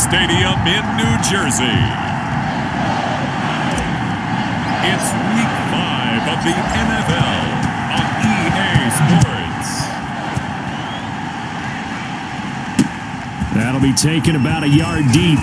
Stadium in New Jersey. It's Week 5 of the NFL on EA Sports. That'll be taken about a yard deep.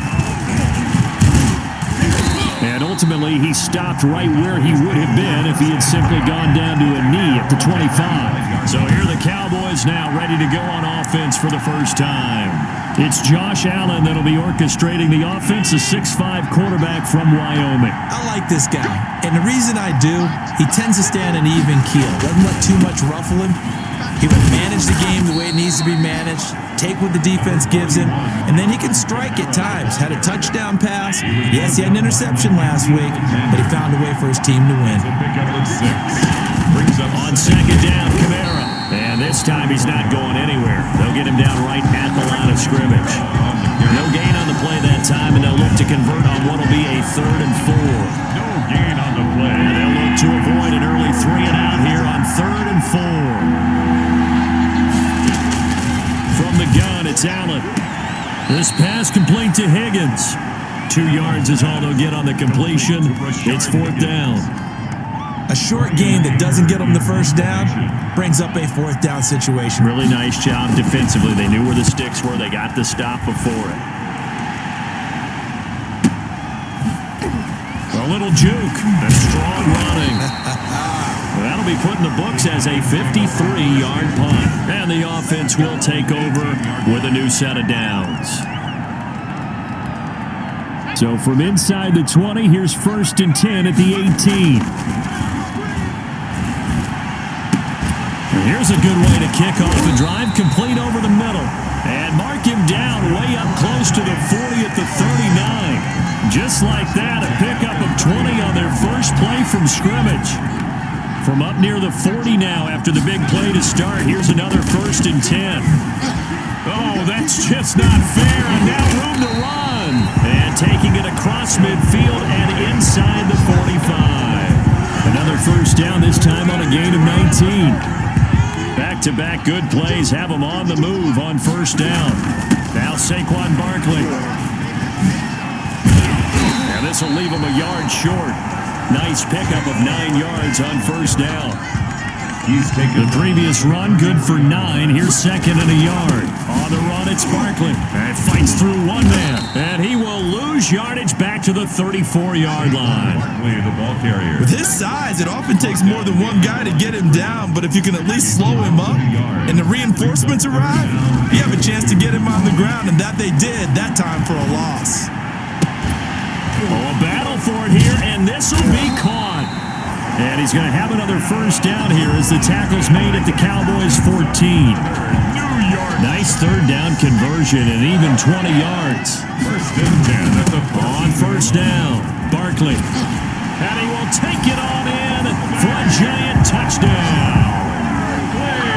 And ultimately, he stopped right where he would have been if he had simply gone down to a knee at the 25. So here are the Cowboys now ready to go on offense for the first time. It's Josh Allen that'll be orchestrating the offense, a 6'5" quarterback from Wyoming. I like this guy, and the reason I do, he tends to stand an even keel, doesn't let too much ruffle him. He will manage the game the way it needs to be managed, take what the defense gives him, and then he can strike at times. Had a touchdown pass. Yes, he had an interception last week, but he found a way for his team to win. On second down, Kamara. And this time he's not going anywhere. They'll get him down right at the line of scrimmage. No gain on the play that time, and they'll look to convert on what will be a 3rd and 4. No gain on the play. And they'll look to avoid an early 3 and out here on 3rd and 4. From the gun, it's Allen. This pass complete to Higgins. 2 yards is all they'll get on the completion. It's 4th down. A short gain that doesn't get them the first down brings up a 4th down situation. Really nice job defensively. They knew where the sticks were. They got the stop before it. A little juke. And strong running. That'll be put in the books as a 53-yard punt. And the offense will take over with a new set of downs. So from inside the 20, here's 1st and 10 at the 18. Here's a good way to kick off the drive, complete over the middle. And mark him down way up close to the 40 at the 39. Just like that, a pickup of 20 on their first play from scrimmage. From up near the 40 now after the big play to start, here's another 1st and 10. Oh, that's just not fair, and now room to run. And taking it across midfield and inside the 45. Another 1st down, this time on a gain of 19. Back-to-back good plays have them on the move on 1st down. Now Saquon Barkley. And this will leave him a yard short. Nice pickup of 9 yards on 1st down. The previous run, good for 9. Here's 2nd and a yard. On the run, it's Barkley. And fights through one man. And he will lose yardage back to the 34-yard line. The ball carrier. With his size, it often takes more than one guy to get him down, but if you can at least slow him up and the reinforcements arrive, you have a chance to get him on the ground, and that they did, that time for a loss. Oh, a battle for it here, and this will be caught. And he's going to have another 1st down here as the tackle's made at the Cowboys 14. Nice 3rd down conversion and even 20 yards. 1st and 10 at the 40. On 1st down, Barkley. And he will take it on in for a giant touchdown.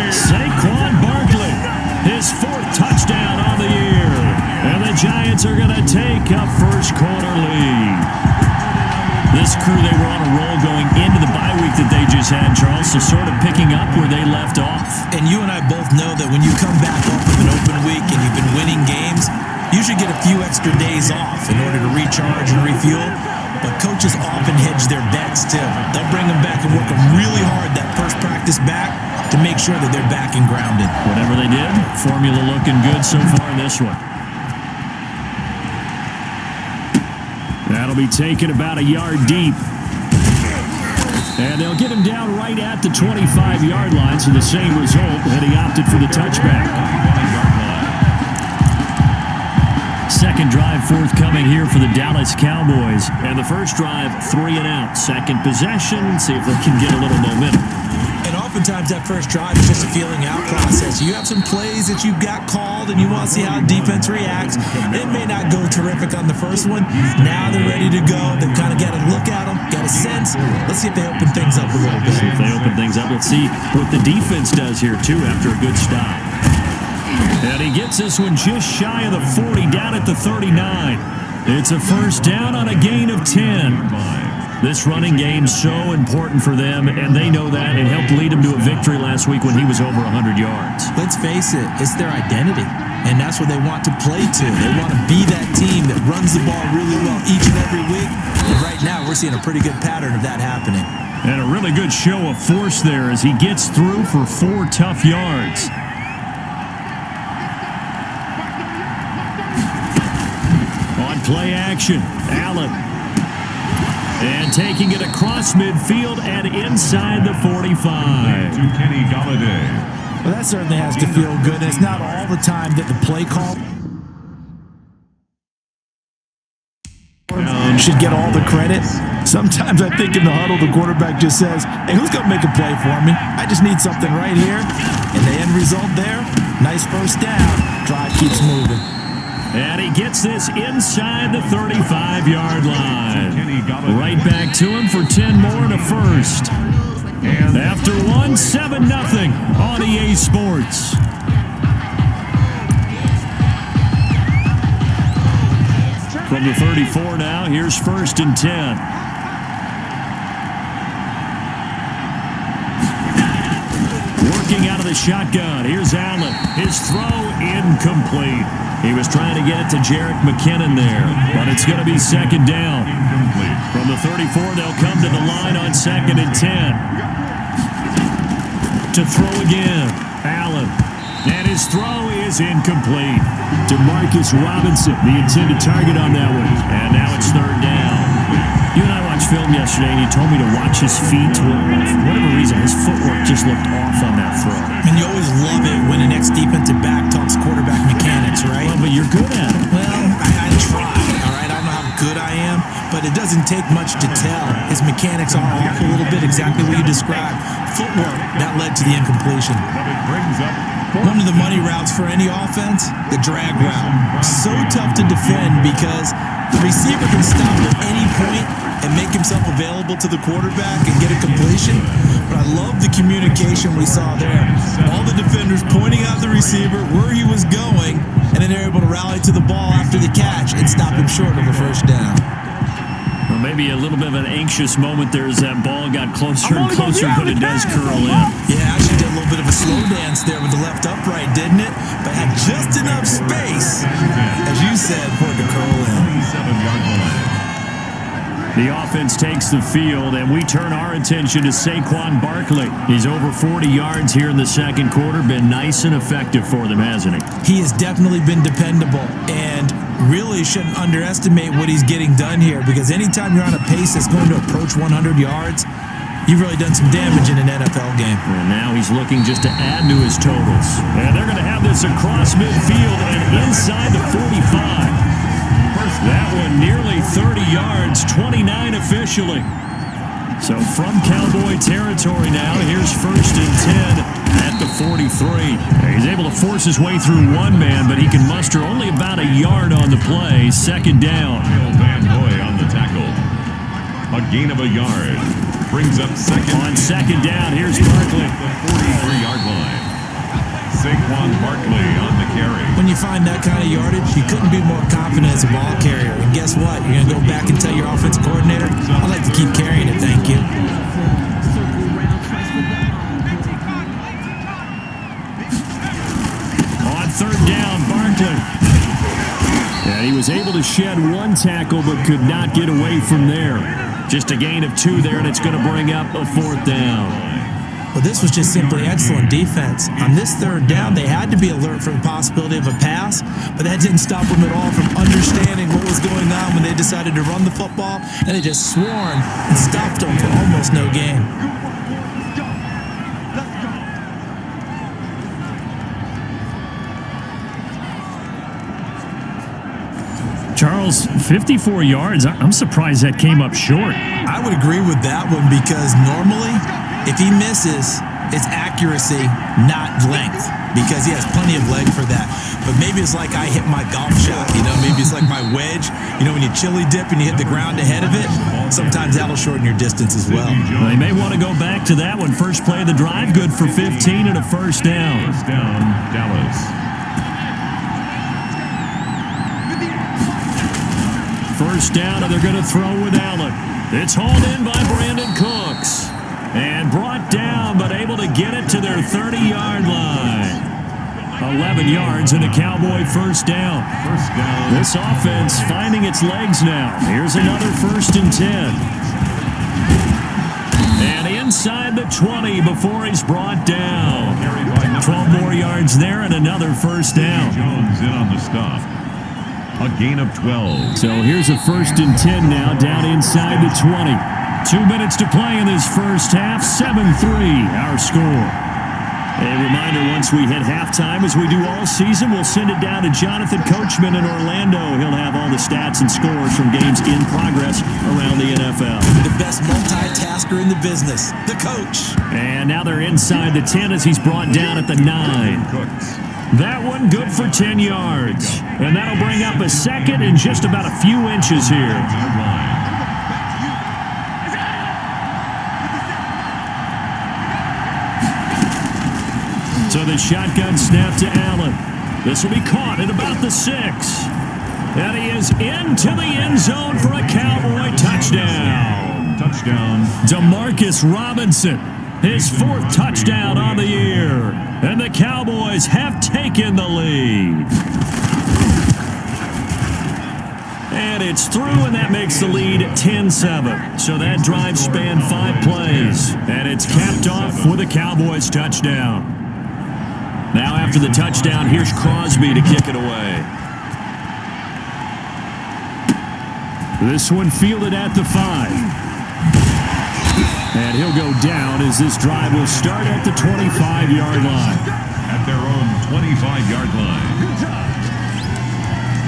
Saquon Barkley, his 4th touchdown on the year. And the Giants are going to take a first-quarter lead. This crew, they were on a roll going into the bye week that they just had, Charles, so sort of picking up where they left off. And you and I both know that when you come back off of an open week and you've been winning games, you should get a few extra days off in order to recharge and refuel. But coaches often hedge their bets, too. They'll bring them back and work them really hard that first practice back to make sure that they're back and grounded. Whatever they did, formula looking good so far in this one. That'll be taken about a yard deep. And they'll get him down right at the 25-yard line, so the same result, and he opted for the touchback. Second drive forthcoming here for the Dallas Cowboys. And the first drive, 3 and out. Second possession, see if they can get a little momentum. And oftentimes that first drive is just a feeling out process. You have some plays that you've got called and you want to see how defense reacts. It may not go terrific on the first one. Now they're ready to go. They've kind of got a look at them, got a sense. Let's see if they open things up a little bit. See if they open things up. Let's see what the defense does here, too, after a good stop. And he gets this one just shy of the 40, down at the 39. It's a 1st down on a gain of 10. This running game's so important for them, and they know that. It helped lead them to a victory last week when he was over 100 yards. Let's face it, it's their identity. and that's what they want to play to. They want to be that team that runs the ball really well each and every week. And right now, we're seeing a pretty good pattern of that happening. And a really good show of force there as he gets through for 4 tough yards. On play action, Allen. And taking it across midfield and inside the 45. To Kenny Galladay. Well, that certainly has to feel good. And it's not all the time that the play call should get all the credit. Sometimes I think in the huddle, the quarterback just says, hey, who's going to make a play for me? I just need something right here. And the end result there, nice first down. Drive keeps moving. And he gets this inside the 35-yard line. Right back to him for 10 more and a first. After 1, 7-0 on EA Sports. From the 34 now, here's 1st and 10. Working out of the shotgun. Here's Allen. His throw incomplete. He was trying to get it to Jerick McKinnon there, but it's going to be 2nd down. From the 34, they'll come to the line on 2nd and 10. To throw again, Allen. And his throw is incomplete. To Marcus Robinson, the intended target on that one. And now it's 3rd down. You and I watched film yesterday, and you told me to watch his feet. For whatever reason, his footwork just looked off on that throw. And you always love it when the next defensive back talks quarterback mechanics, right? Well, but you're good at it. Well, I try, all right? I don't know how good I am, but it doesn't take much to tell. His mechanics are off a little bit, exactly what you described. Footwork, that led to the incompletion. One of the money routes for any offense, the drag route. So tough to defend because the receiver can stop at any point and make himself available to the quarterback and get a completion. But I love the communication we saw there. All the defenders pointing out the receiver, where he was going, and then they're able to rally to the ball after the catch and stop him short of a first down. Well, maybe a little bit of an anxious moment there as that ball got closer and closer, but it does curl in. Yeah, actually did a little bit of a slow dance there with the left upright, didn't it? But had just enough space, as you said, for it to curl in. The offense takes the field, and we turn our attention to Saquon Barkley. He's over 40 yards here in the 2nd quarter. Been nice and effective for them, hasn't he? He has definitely been dependable, and really shouldn't underestimate what he's getting done here, because anytime you're on a pace that's going to approach 100 yards, you've really done some damage in an NFL game. And now he's looking just to add to his totals. And they're going to have this across midfield and inside the 45. That one nearly 30 yards, 29 officially. So from Cowboy territory now, here's 1st and 10 at the 43. He's able to force his way through one man, but he can muster only about a yard on the play. 2nd down. Van Hoy on the tackle. A gain of a yard. Brings up 2nd. On 2nd down, here's Barkley. The 43-yard line. Saquon Barkley on the carry. When you find that kind of yardage, you couldn't be more confident as a ball carrier. And guess what? You're going to go back and tell your offensive coordinator, I'd like to keep carrying it, thank you. On 3rd down, Barkley. And he was able to shed one tackle but could not get away from there. Just a gain of 2 there, and it's going to bring up a 4th down. Well, this was just simply excellent defense. On this 3rd down, they had to be alert for the possibility of a pass, but that didn't stop them at all from understanding what was going on when they decided to run the football, and they just swarmed and stopped them for almost no gain. Charles, 54 yards. I'm surprised that came up short. I would agree with that one because normally, if he misses, it's accuracy, not length, because he has plenty of leg for that. But maybe it's like I hit my golf shot, maybe it's like my wedge. When you chili dip and you hit the ground ahead of it, sometimes that'll shorten your distance as well. They may want to go back to that one. First play of the drive, good for 15 and a 1st down. 1st down, Dallas. First down, and they're going to throw with Allen. It's hauled in by Brandon Cooks. And brought down, but able to get it to their 30-yard line. 11 yards and a Cowboy first down. This offense finding its legs now. Here's another 1st and 10. And inside the 20 before he's brought down. 12 more yards there and another first down. Jones in on the stop. A gain of 12. So here's a 1st and 10 now down inside the 20. 2 minutes to play in this first half. 7-3 our score. A reminder, once we hit halftime, as we do all season, we'll send it down to Jonathan Coachman in Orlando. He'll have all the stats and scores from games in progress around the NFL. The best multitasker in the business, the coach. And now they're inside the 10 as he's brought down at the 9. That one good for 10 yards. And that'll bring up a 2nd and just about a few inches here. So the shotgun snap to Allen. This will be caught at about the 6. And he is into the end zone for a Cowboy touchdown. Demarcus Robinson, his 4th touchdown on the year. And the Cowboys have taken the lead. And it's through, and that makes the lead 10-7. So that drive spanned 5 plays. And it's capped off with a Cowboys touchdown. Now after the touchdown, here's Crosby to kick it away. This one fielded at the 5. And he'll go down as this drive will start at the 25-yard line. At their own 25-yard line.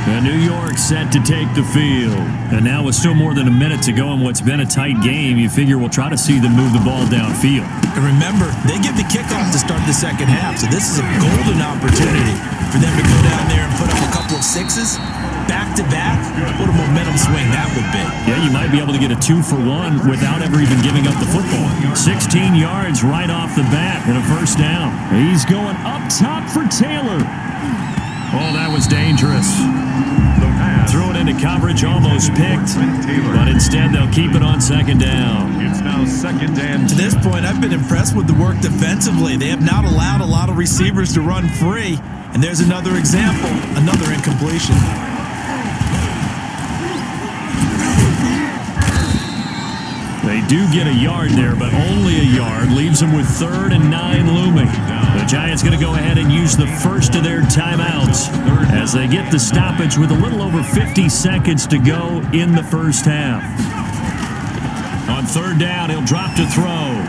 And New York set to take the field. And now with still more than a minute to go in what's been a tight game, you figure we'll try to see them move the ball downfield. And remember, they get the kickoff to start the second half, so this is a golden opportunity for them to go down there and put up a couple of 6s. Back-to-back, what a momentum swing that would be. Yeah, you might be able to get a 2-for-1 without ever even giving up the football. 16 yards right off the bat and a first down. He's going up top for Taylor. Oh, that was dangerous. Threw it into coverage, almost picked, but instead they'll keep it on 2nd down. It's now 2nd and 10. To this point, I've been impressed with the work defensively. They have not allowed a lot of receivers to run free, and there's another example, another incompletion. They do get a yard there, but only a yard. Leaves them with 3rd and 9 looming. The Giants going to go ahead and use the first of their timeouts as they get the stoppage with a little over 50 seconds to go in the first half. On 3rd down, he'll drop to throw.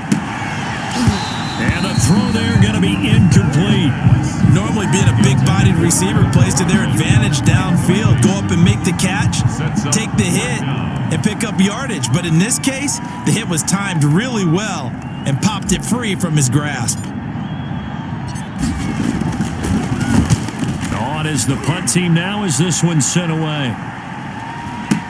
And the throw there going to be incomplete. Normally being a big-bodied receiver plays to their advantage downfield. Go up and make the catch, take the hit, and pick up yardage. But in this case, the hit was timed really well and popped it free from his grasp. On is the punt team now as this one's sent away.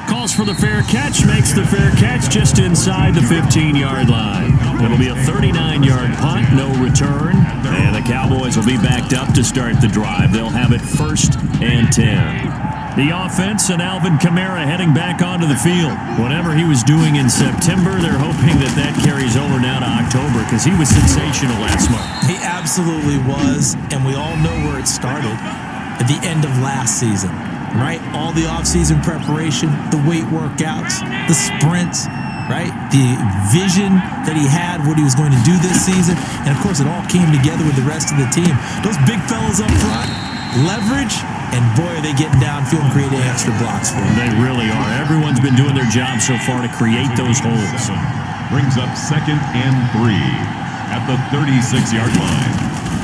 Calls for the fair catch, makes the fair catch just inside the 15-yard line. It'll be a 39-yard punt, no return. And the Cowboys will be backed up to start the drive. They'll have it 1st and 10. The offense and Alvin Kamara heading back onto the field. Whatever he was doing in September, they're hoping that that carries over now to October because he was sensational last month. He absolutely was, and we all know where it started at the end of last season, right? All the offseason preparation, the weight workouts, the sprints, right? The vision that he had, what he was going to do this season, and of course it all came together with the rest of the team. Those big fellas up front, leverage, and boy, are they getting downfield and creating extra blocks for him. They really are. Everyone's been doing their job so far to create those holes. Brings up 2nd and 3 at the 36-yard line.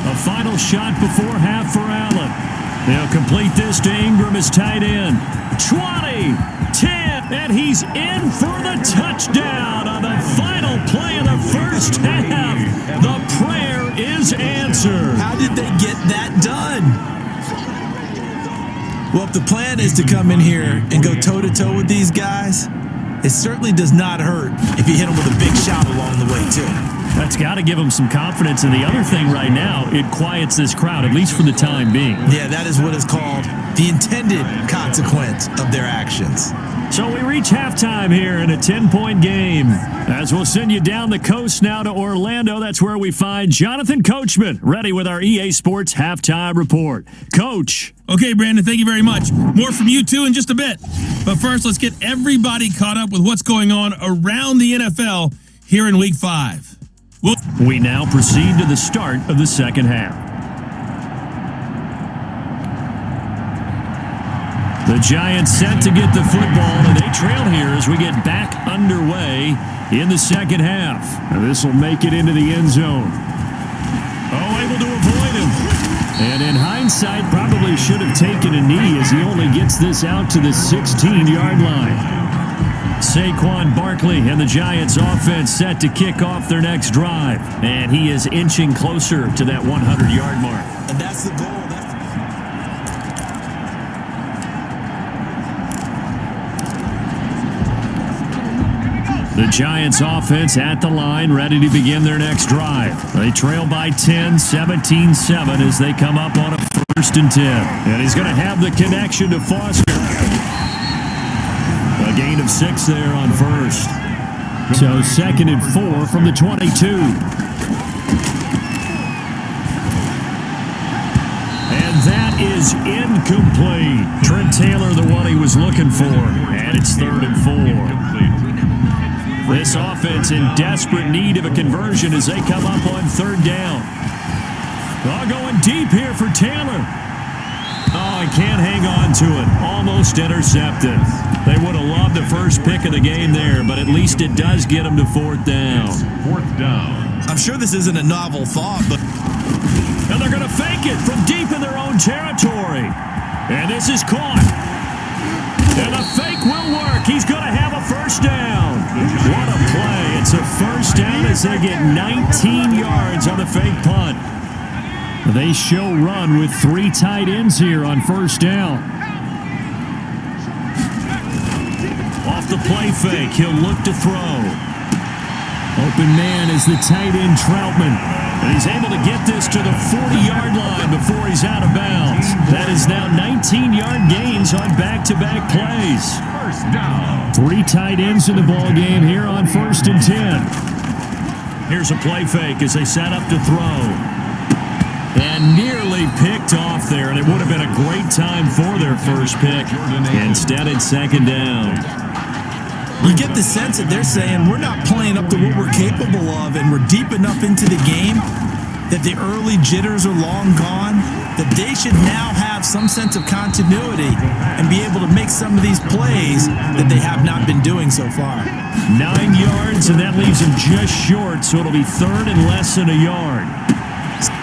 A final shot before half for Allen. They'll complete this to Ingram as tight end. 20, 10, and he's in for the touchdown on the final play of the first half. The prayer is answered. How did they get that done? Well, if the plan is to come in here and go toe-to-toe with these guys, it certainly does not hurt if you hit them with a big shot along the way, too. That's got to give them some confidence. And the other thing right now, it quiets this crowd, at least for the time being. Yeah, that is what is called the intended consequence of their actions. So we reach halftime here in a 10-point game. As we'll send you down the coast now to Orlando, that's where we find Jonathan Coachman, ready with our EA Sports Halftime Report. Coach. Okay, Brandon, thank you very much. More from you, too, in just a bit. But first, let's get everybody caught up with what's going on around the NFL here in Week 5. We now proceed to the start of the second half. The Giants set to get the football, and they trail here as we get back underway in the second half. This will make it into the end zone. Oh, able to avoid him. And in hindsight, probably should have taken a knee as he only gets this out to the 16-yard line. Saquon Barkley and the Giants offense set to kick off their next drive. And he is inching closer to that 100-yard mark. And that's the goal. The Giants offense at the line, ready to begin their next drive. They trail by 10, 17-7 as they come up on a 1st and 10. And he's going to have the connection to Foster. A gain of 6 there on 1st. So 2nd and 4 from the 22. And that is incomplete. Trent Taylor, the one he was looking for. And it's 3rd and 4. This offense in desperate need of a conversion as they come up on 3rd down. Oh, going deep here for Taylor. Oh, he can't hang on to it. Almost intercepted. They would have loved the first pick of the game there, but at least it does get them to 4th down. 4th down. I'm sure this isn't a novel thought, but... And they're going to fake it from deep in their own territory. And this is caught. And the fake will work. He's going to have a 1st down. What a play. It's a 1st down as they get 19 yards on the fake punt. They show run with 3 tight ends here on 1st down. Off the play fake, he'll look to throw. Open man is the tight end Troutman. And he's able to get this to the 40-yard line before he's out of bounds. That is now 19-yard gains on back-to-back plays. 1st down. 3 tight ends in the ball game here on 1st and 10. Here's a play fake as they set up to throw. And nearly picked off there, and it would have been a great time for their first pick. Instead, it's 2nd down. You get the sense that they're saying we're not playing up to what we're capable of, and we're deep enough into the game that the early jitters are long gone, that they should now have some sense of continuity and be able to make some of these plays that they have not been doing so far. 9 yards, and that leaves him just short, so it'll be 3rd and less than a yard.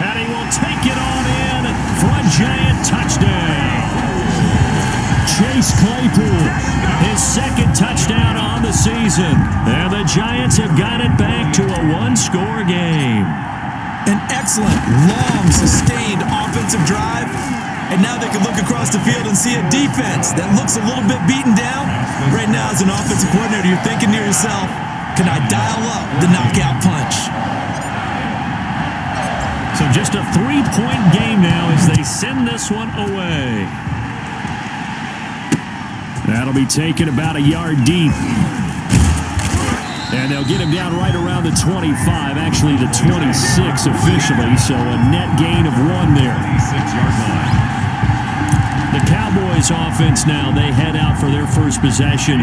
And he will take it on in for a Giant touchdown. Chase Claypool, his 2nd touchdown on the season. And the Giants have got it back to a 1-score game. An excellent, long, sustained offensive drive. And now they can look across the field and see a defense that looks a little bit beaten down. Right now, as an offensive coordinator, you're thinking to yourself, can I dial up the knockout punch? So just a 3-point game now as they send this one away. That'll be taken about a yard deep. And they'll get him down right around the 25, actually the 26 officially, so a net gain of 1 there. 6-yard line. The Cowboys offense now, they head out for their first possession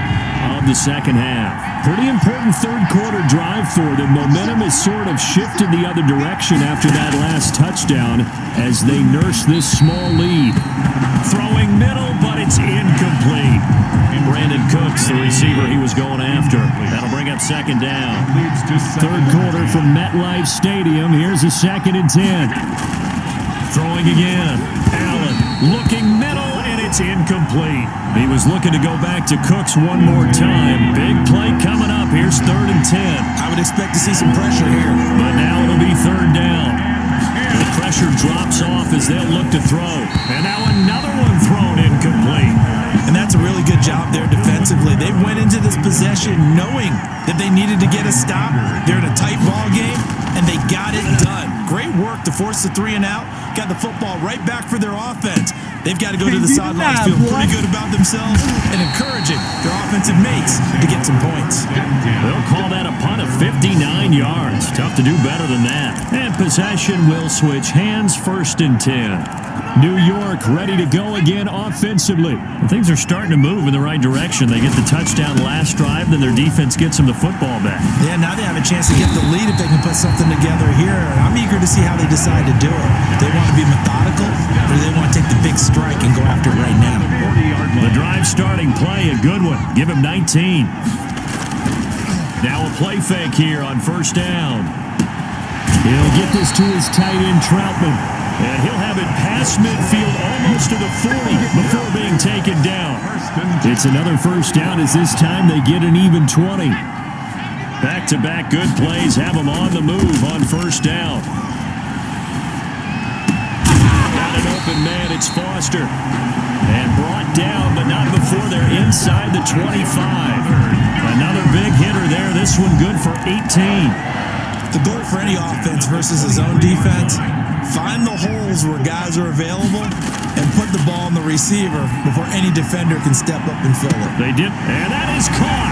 of the second half. Pretty important 3rd quarter drive for them. Momentum has sort of shifted the other direction after that last touchdown as they nurse this small lead. Throwing middle, but it's incomplete. Brandon Cooks, the receiver he was going after. That'll bring up 2nd down. 3rd quarter from MetLife Stadium. Here's a 2nd and 10. Throwing again. Allen looking middle, and it's incomplete. He was looking to go back to Cooks one more time. Big play coming up. Here's 3rd and 10. I would expect to see some pressure here. But now it'll be 3rd down. The pressure drops off as they'll look to throw. And now another one thrown incomplete. And that's a really good job there defensively. They went into this possession knowing that they needed to get a stop. They're in a tight ball game, and they got it done. Great work to force the 3 and out. Got the football right back for their offense. They've got to go to the sidelines feeling pretty good about themselves and encouraging their offensive difference it makes to get some points. They'll call that a punt of 59 yards. Tough to do better than that. And possession will switch hands, 1st and 10. New York ready to go again offensively. Things are starting to move in the right direction. They get the touchdown last drive, then their defense gets them the football back. Yeah, now they have a chance to get the lead if they can put something together here. I'm eager to see how they decide to do it. Do they want to be methodical, or do they want to take the big strike and go after it right now? The drive starting play, a good one. Give him 19. Now a play fake here on 1st down. He'll get this to his tight end, Troutman. And he'll have it past midfield almost to the 40 before being taken down. It's another 1st down as this time they get an even 20. Back-to-back good plays have them on the move on 1st down. Got an open man, it's Foster. And brought down, but not before they're inside the 25. Another big hitter there, this one good for 18. The goal for any offense versus a zone defense, find the holes where guys are available and put the ball on the receiver before any defender can step up and fill it. They did, and that is caught.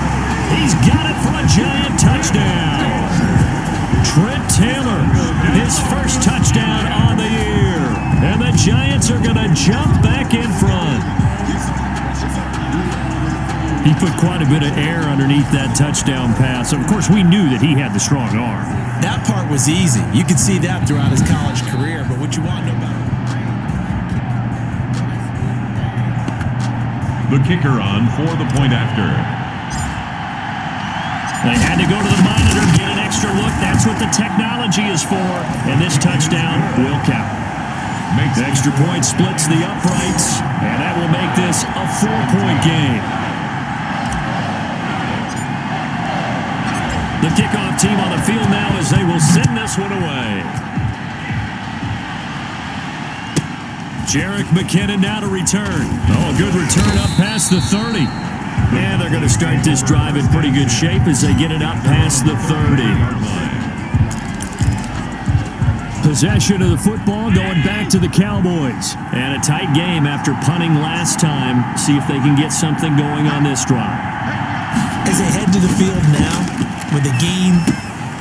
He's got it for a giant touchdown. Trent Taylor, his 1st touchdown on the year. And the Giants are going to jump back in front. He put quite a bit of air underneath that touchdown pass. Of course, we knew that he had the strong arm. That part was easy. You could see that throughout his college career, but what you want to know about him? The kicker on for the point after. They had to go to the monitor, get an extra look. That's what the technology is for. And this touchdown will count. Makes the extra point, splits the uprights, and that will make this a 4-point game. The kickoff team on the field now as they will send this one away. Jerick McKinnon now to return. Oh, a good return up past the 30. And they're going to start this drive in pretty good shape as they get it up past the 30. Possession of the football going back to the Cowboys. And a tight game after punting last time. See if they can get something going on this drive. As they head to the field now, with the game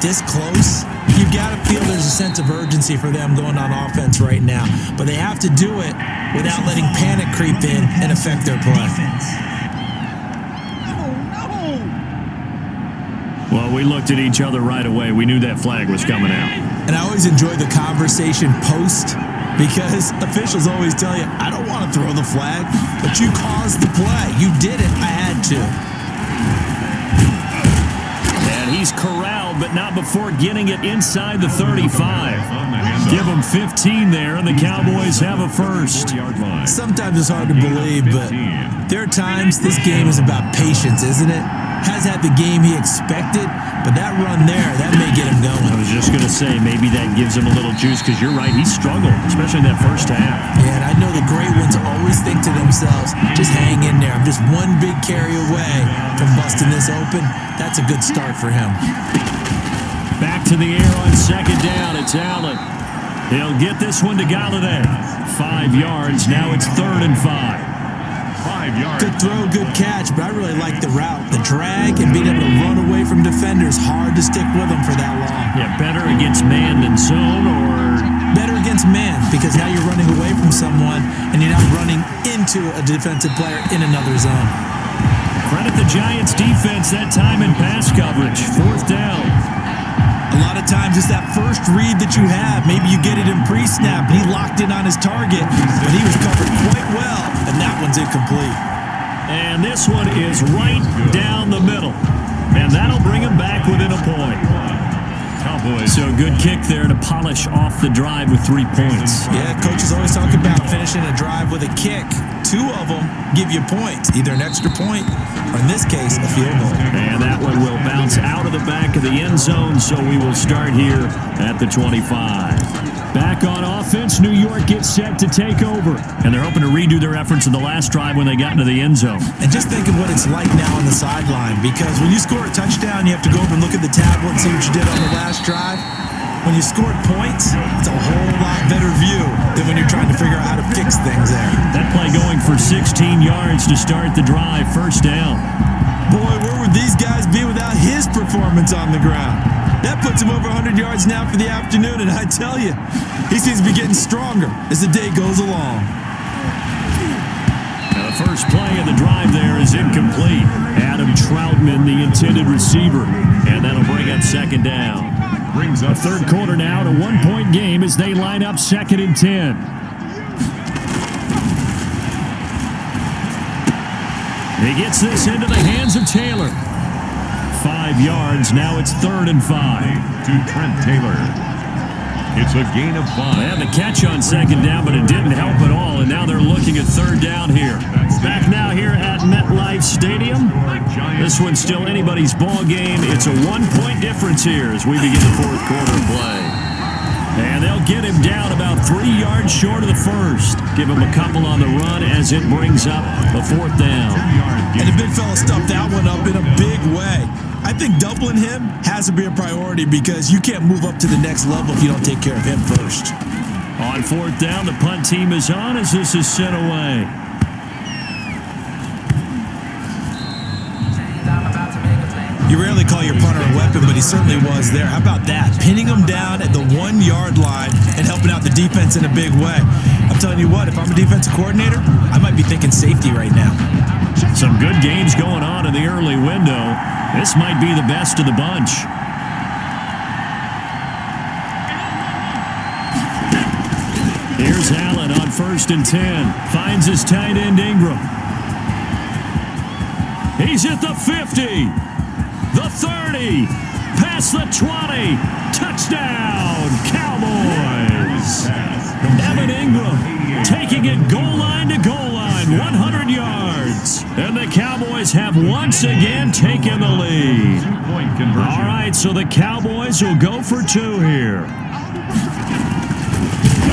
this close, you've got to feel there's a sense of urgency for them going on offense right now. But they have to do it without letting panic creep in and affect their play. Well, we looked at each other right away. We knew that flag was coming out. And I always enjoy the conversation post, because officials always tell you, I don't want to throw the flag, but you caused the play. You did it. I had to. And he's corralled, but not before getting it inside the 35. Give him 15 there, and the Cowboys have a first. Sometimes it's hard to believe, but there are times this game is about patience, isn't it? Has had the game he expected, but that run there, that may get him going. I was just going to say, maybe that gives him a little juice, because you're right, he struggled, especially in that first half. Yeah, and I know the great ones always think to themselves, just hang in there. I'm just one big carry away from busting this open. That's a good start for him. Back to the air on 2nd down, it's Allen. He'll get this one to Galladay. 5 yards, now it's 3rd and 5. 5 yards. Good throw, good catch, but I really like the route. The drag and being able to run away from defenders, hard to stick with them for that long. Yeah, better against man than zone, or better against man, because now you're running away from someone and you're not running into a defensive player in another zone. Credit the Giants defense that time in pass coverage. 4th down. A lot of times it's that first read that you have. Maybe you get it in pre-snap. He locked in on his target, but he was covered quite well, and that one's incomplete. And this one is right down the middle. And that'll bring him back within a point. Cowboys. So a good kick there to polish off the drive with 3 points. Yeah, coaches always talk about finishing a drive with a kick. 2 of them give you points, either an extra point or, in this case, a field goal. And that one will bounce out of the back of the end zone, so we will start here at the 25. Back on offense, New York gets set to take over. And they're hoping to redo their efforts in the last drive when they got into the end zone. And just think of what it's like now on the sideline, because when you score a touchdown, you have to go over and look at the tablet and see what you did on the last drive. When you scored points, it's a whole lot better view than when you're trying to figure out how to fix things there. That play going for 16 yards to start the drive. 1st down. performance on the ground. That puts him over 100 yards now for the afternoon, and I tell you, he seems to be getting stronger as the day goes along. Now the first play of the drive there is incomplete. Adam Troutman, the intended receiver, and that'll bring up second down. Brings up third quarter now to 1-point game as they line up 2nd and 10. He gets this into the hands of Taylor. 5 yards. Now it's 3rd and 5. To Trent Taylor. It's a gain of 5. They had the catch on 2nd down, but it didn't help at all, and now they're looking at 3rd down here. Back now here at MetLife Stadium. This one's still anybody's ball game. It's a 1-point difference here as we begin the 4th quarter play. And they'll get him down about 3 yards short of the first. Give him a couple on the run as it brings up the 4th down. And the big fella stuffed that one up in a big way. I think doubling him has to be a priority because you can't move up to the next level if you don't take care of him first. On 4th down, the punt team is on as this is sent away. You rarely call your punter a weapon, but he certainly was there. How about that? Pinning him down at the 1-yard line and helping out the defense in a big way. I'm telling you what, if I'm a defensive coordinator, I might be thinking safety right now. Some good games going on in the early window. This might be the best of the bunch. Here's Allen on 1st and 10. Finds his tight end Ingram. He's at the 50. The 30. Past the 20. Touchdown, Cowboys. Evan Ingram taking it goal line to goal line. 100 yards. And the Cowboys have once again taken the lead. All right, so the Cowboys will go for 2 here.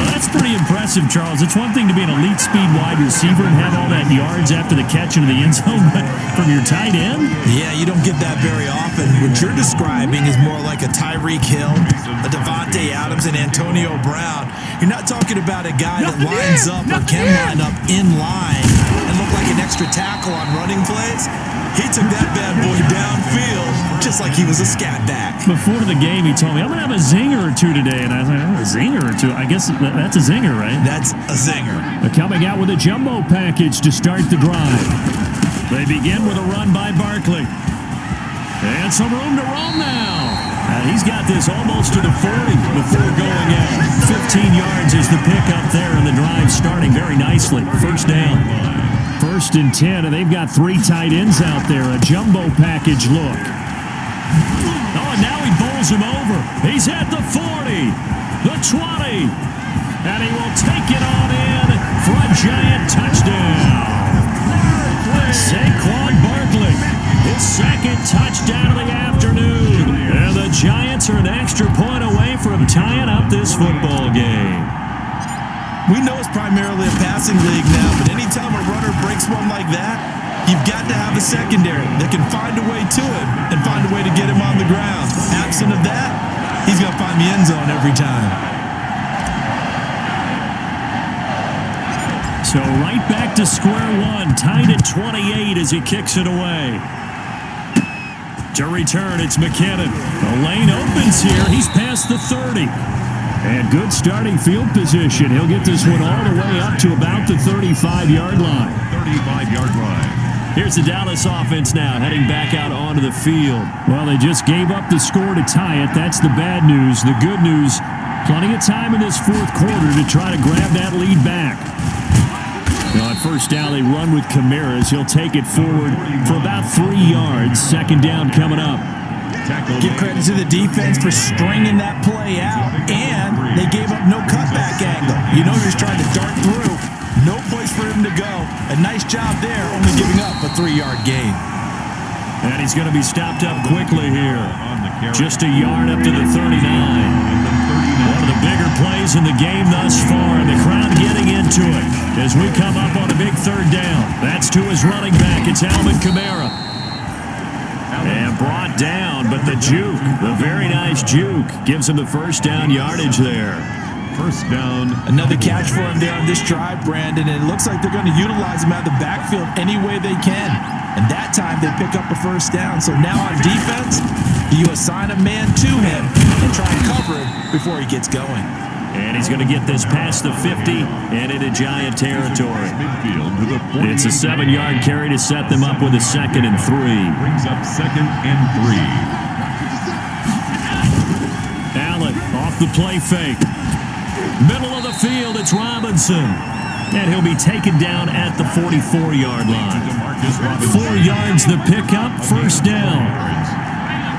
That's pretty impressive, Charles. It's one thing to be an elite speed wide receiver and have all that yards after the catch into the end zone, but from your tight end? Yeah, you don't get that very often. What you're describing is more like a Tyreek Hill, a Devontae Adams, and Antonio Brown. You're not talking about a guy that lines up or can line up in line and look like an extra tackle on running plays. He took that bad boy downfield just like he was a scat back. Before the game, he told me, I'm going to have a zinger or 2 today. And I was like, oh, a zinger or 2? I guess that's a zinger, right? That's a zinger. They're coming out with a jumbo package to start the drive. They begin with a run by Barkley. And some room to roam now. And he's got this almost to the 40 before going out. 15 yards is the pickup there, and the drive starting very nicely. 1st down. 1st and 10, and they've got 3 tight ends out there. A jumbo package look. Oh, and now he bowls him over. He's at the 40, the 20, and he will take it on in for a giant touchdown. Saquon Barkley, his 2nd touchdown of the afternoon. And the Giants are an extra point away from tying up this football game. We know it's primarily a passing league now, but anytime a runner breaks one like that, you've got to have a secondary that can find a way to him and find a way to get him on the ground. Absent of that, he's going to find the end zone every time. So right back to square one, tied at 28 as he kicks it away. To return, it's McKinnon. The lane opens here. He's past the 30. And good starting field position. He'll get this one all the way up to about the 35-yard line. 35-yard line. Here's the Dallas offense now, heading back out onto the field. Well, they just gave up the score to tie it. That's the bad news. The good news, plenty of time in this 4th quarter to try to grab that lead back. Now, on 1st down, they run with Kamara. He'll take it forward for about 3 yards. 2nd down coming up. Give credit to the defense for stringing that play out, and they gave up no cutback angle. You know, you're just trying to dart through. No place for him to go. A nice job there, only giving up a 3-yard gain. And he's going to be stopped up quickly here. Just a yard up to the 39. One of the bigger plays in the game thus far, and the crowd getting into it as we come up on a big 3rd down. That's to his running back. It's Alvin Kamara. And brought down, but the juke, the very nice juke, gives him the 1st down yardage there. 1st down. Another catch for him there on this drive, Brandon, and it looks like they're going to utilize him out of the backfield any way they can. And that time they pick up a first down. So now on defense, you assign a man to him and try and cover him before he gets going. And he's going to get this past the 50 and into Giant territory. It's a 7-yard carry to set them up with a 2nd and 3. Brings up 2nd and 3. Allen off the play fake. Middle of the field, it's Robinson. And he'll be taken down at the 44-yard line. 4 yards the pickup, first down.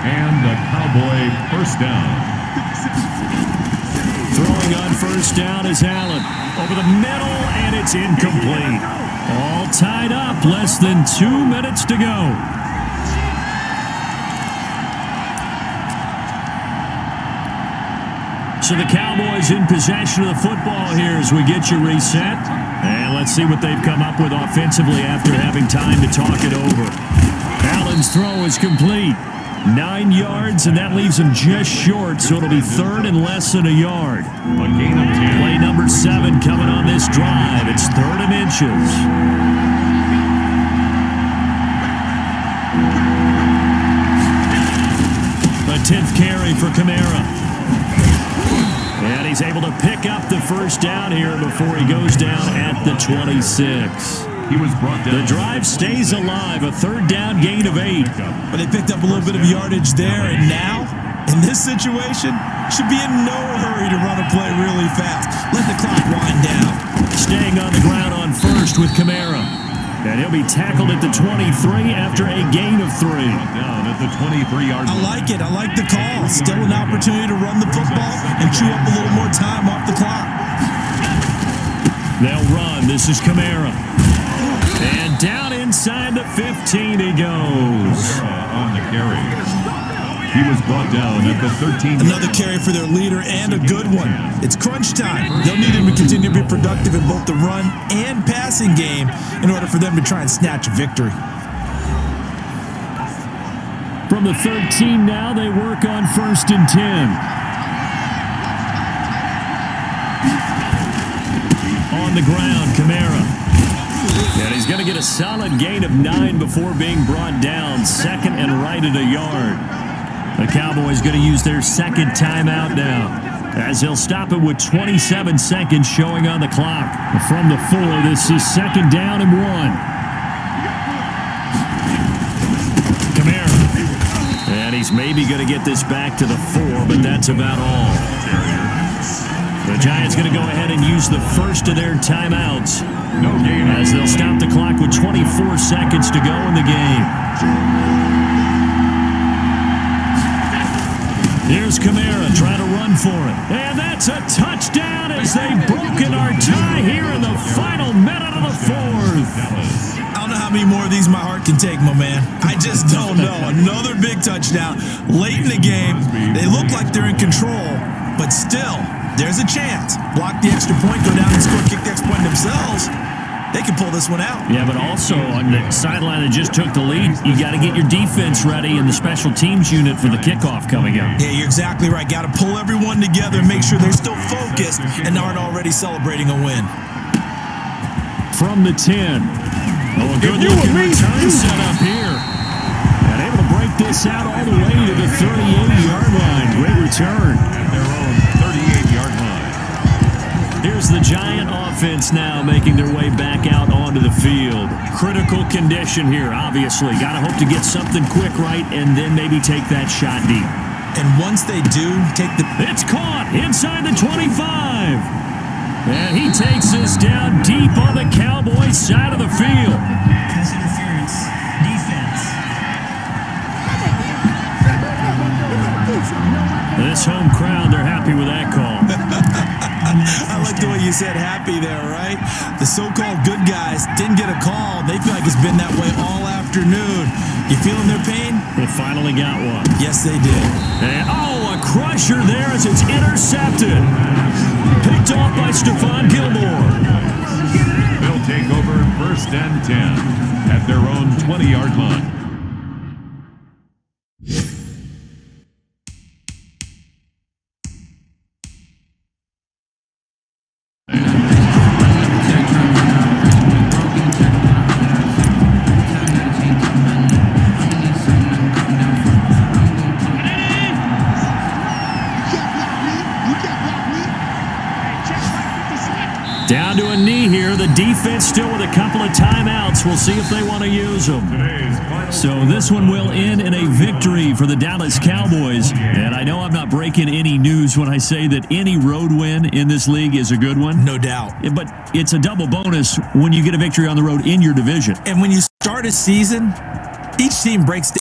And the Cowboy first down. Throwing on first down is Allen. Over the middle, and it's incomplete. All tied up, less than 2 minutes to go. So the Cowboys in possession of the football here as we get you reset. And let's see what they've come up with offensively after having time to talk it over. Allen's throw is complete. 9 yards, and that leaves him just short, so it'll be 3rd and less than a yard. A gain of 10. Play number 7 coming on this drive. It's 3rd and inches. A 10th carry for Kamara. And he's able to pick up the first down here before he goes down at the 26. He was brought down. The drive stays alive, a 3rd down gain of 8. But they picked up a little bit of yardage there, and now, in this situation, should be in no hurry to run a play really fast. Let the clock wind down. Staying on the ground on first with Kamara. And he'll be tackled at the 23 after a gain of 3. Down at the 23-yard line. I like it. I like the call. Still an opportunity to run the football and chew up a little more time off the clock. They'll run. This is Kamara. And down inside the 15 he goes. On the carry. He was brought down at the 13. Another carry for their leader and a good one. It's crunch time. They'll need him to continue to be productive in both the run and passing game in order for them to try and snatch a victory. From the 13 now, they work on 1st and 10. On the ground, Kamara. And he's going to get a solid gain of 9 before being brought down. 2nd and right at a yard. The Cowboys going to use their 2nd timeout now, as he'll stop it with 27 seconds showing on the clock. From the 4, this is 2nd down and 1. Kamara. And he's maybe going to get this back to the 4, but that's about all. The Giants going to go ahead and use the first of their timeouts, as they'll stop the clock with 24 seconds to go in the game. Here's Kamara trying to run for it. And that's a touchdown as they've broken our tie here in the final minute of the 4th. I don't know how many more of these my heart can take, my man. I just don't know. Another big touchdown late in the game. They look like they're in control, but still, there's a chance. Block the extra point, go down and score, kick the extra point themselves. They can pull this one out. Yeah, but also on the sideline that just took the lead, you got to get your defense ready and the special teams unit for the kickoff coming up. Yeah, you're exactly right. Got to pull everyone together and make sure they're still focused and aren't already celebrating a win. From the 10. Oh, a good-looking return set up here. And able to break this out all the way to the 38-yard line. Great return. At their own 38-yard line. Here's the Giant offense now making their way back out onto the field. Critical condition here, obviously. Got to hope to get something quick right and then maybe take that shot deep. And once they do, take the... It's caught inside the 25. And he takes this down deep on the Cowboys side of the field. Pass interference. Defense. This home crowd, they're happy with that call. I like the way you said happy there, right? The so-called good guys didn't get a call. They feel like it's been that way all afternoon. You feeling their pain? They finally got one. Yes, they did. And, a crusher there as it's intercepted. Picked off by Stephon Gilmore. They'll take over 1st and 10 at their own 20-yard line. defense still with a couple of timeouts. We'll see if they want to use them. So this one will end in a victory for the Dallas Cowboys. And I know I'm not breaking any news when I say that any road win in this league is a good one. No doubt. But it's a double bonus when you get a victory on the road in your division. And when you start a season, each team breaks